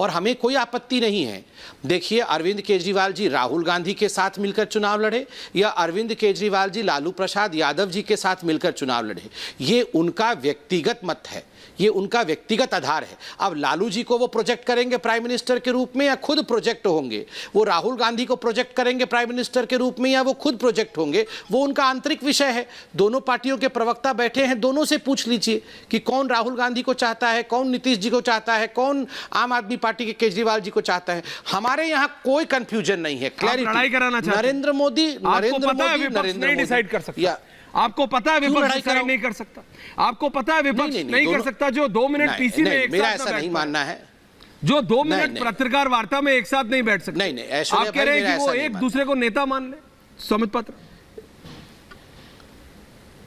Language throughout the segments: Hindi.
और हमें कोई आपत्ति नहीं है। देखिए, अरविंद केजरीवाल जी राहुल गांधी के साथ मिलकर चुनाव लड़े या अरविंद केजरीवाल जी लालू प्रसाद यादव जी के साथ मिलकर चुनाव लड़े, ये उनका व्यक्तिगत मत है, ये उनका व्यक्तिगत आधार है। अब लालू जी को वो प्रोजेक्ट करेंगे प्राइम मिनिस्टर के रूप में या खुद प्रोजेक्ट होंगे, वो राहुल गांधी को प्रोजेक्ट करेंगे प्राइम मिनिस्टर के रूप में या वो खुद प्रोजेक्ट होंगे, वो उनका आंतरिक विषय है। दोनों पार्टियों के प्रवक्ता बैठे हैं, दोनों से पूछ लीजिए कि कौन राहुल गांधी को चाहता है, कौन नीतीश जी को चाहता है, कौन आम आदमी पार्टी के केजरीवाल जी को चाहता है। हमारे यहाँ कोई कंफ्यूजन नहीं है, क्लैरिटी। नरेंद्र मोदी नहीं डिसाइड कर सकता, आपको पता है विपक्ष डिसाइड नहीं कर सकता, आपको पता है विपक्ष नहीं कर सकता। जो 2 मिनट पीसी में एक मेरा ऐसा नहीं मानना है, जो 2 मिनट पत्रकार वार्ता में एक साथ नहीं बैठ सकते। नहीं, आप कह रहे हैं कि वो एक दूसरे को नेता मान ले, समित पात्रा।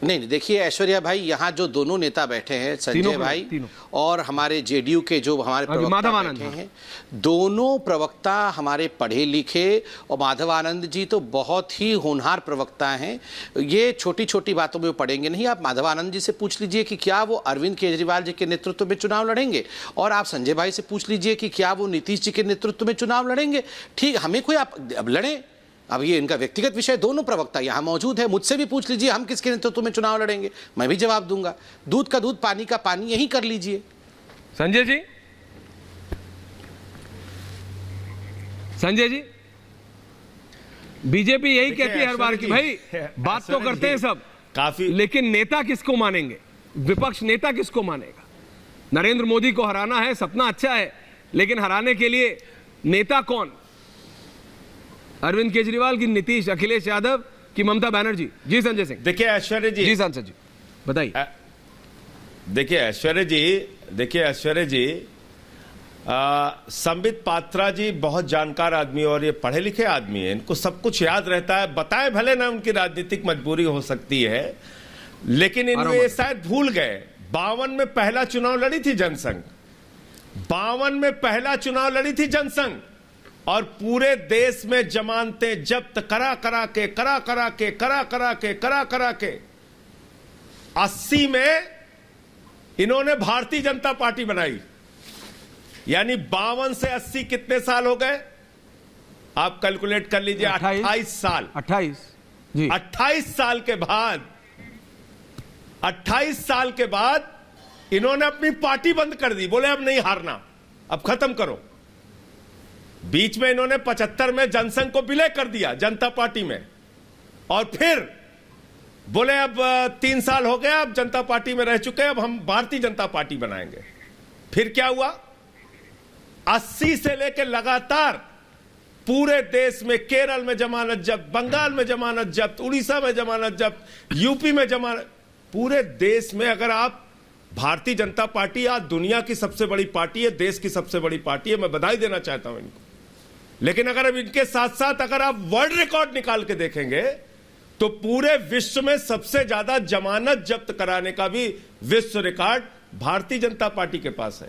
नहीं, देखिए ऐश्वर्या भाई, यहाँ जो दोनों नेता बैठे हैं, संजय भाई और हमारे जेडीयू के जो हमारे प्रवक्ता बैठे हैं, दोनों प्रवक्ता हमारे पढ़े लिखे, और माधवानंद जी तो बहुत ही होनहार प्रवक्ता हैं। ये छोटी छोटी बातों में पड़ेंगे नहीं। आप माधवानंद जी से पूछ लीजिए कि क्या वो अरविंद केजरीवाल जी के नेतृत्व में चुनाव लड़ेंगे, और आप संजय भाई से पूछ लीजिए कि क्या वो नीतीश जी के नेतृत्व में चुनाव लड़ेंगे। ठीक, हमें कोई अब लड़ें, अब ये इनका व्यक्तिगत विषय। दोनों प्रवक्ता यहाँ मौजूद है, मुझसे भी पूछ लीजिए हम किसके नेतृत्व में चुनाव लड़ेंगे, मैं भी जवाब दूंगा। दूध का दूध, पानी का पानी, यही कर लीजिए। संजय जी, संजय जी, बीजेपी यही कहती है हर बार कि भाई बात तो करते हैं सब काफी, लेकिन नेता किसको मानेंगे, विपक्ष नेता किसको मानेगा। नरेंद्र मोदी को हराना है, सपना अच्छा है, लेकिन हराने के लिए नेता कौन? अरविंद केजरीवाल की नीतीश, अखिलेश यादव की ममता बनर्जी? जी संजय सिंह। देखिए ऐश्वर्या जी, जी सांसद जी बताइए। देखिए ऐश्वर्या जी, संबित पात्रा जी बहुत जानकार आदमी और ये पढ़े लिखे आदमी है, इनको सब कुछ याद रहता है। बताए भले ना उनकी राजनीतिक मजबूरी हो सकती है, लेकिन इन्हें ये शायद भूल गए 52 में पहला चुनाव लड़ी थी जनसंघ, 52 में पहला चुनाव लड़ी थी जनसंघ, और पूरे देश में जमानतें जब्त करा करा के 80 में इन्होंने भारतीय जनता पार्टी बनाई। यानी 52 से 80 कितने साल हो गए? आप कैलकुलेट कर लीजिए। 28 साल। 28 साल के बाद 28 साल के बाद इन्होंने अपनी पार्टी बंद कर दी। बोले अब नहीं हारना, अब खत्म करो। बीच में इन्होंने 75 में जनसंघ को विलय कर दिया जनता पार्टी में, और फिर बोले अब 3 साल हो गया, अब जनता पार्टी में रह चुके हैं, अब हम भारतीय जनता पार्टी बनाएंगे। फिर क्या हुआ? 80 से लेकर लगातार पूरे देश में, केरल में जमानत जब्त, बंगाल में जमानत जब्त, उड़ीसा में जमानत जब्त, यूपी में जमानत, पूरे देश में। अगर आप भारतीय जनता पार्टी आज दुनिया की सबसे बड़ी पार्टी है, देश की सबसे बड़ी पार्टी है, मैं बधाई देना चाहता हूं इनको। लेकिन अगर अब इनके साथ साथ अगर आप वर्ल्ड रिकॉर्ड निकाल के देखेंगे तो पूरे विश्व में सबसे ज्यादा जमानत जब्त कराने का भी विश्व रिकॉर्ड भारतीय जनता पार्टी के पास है।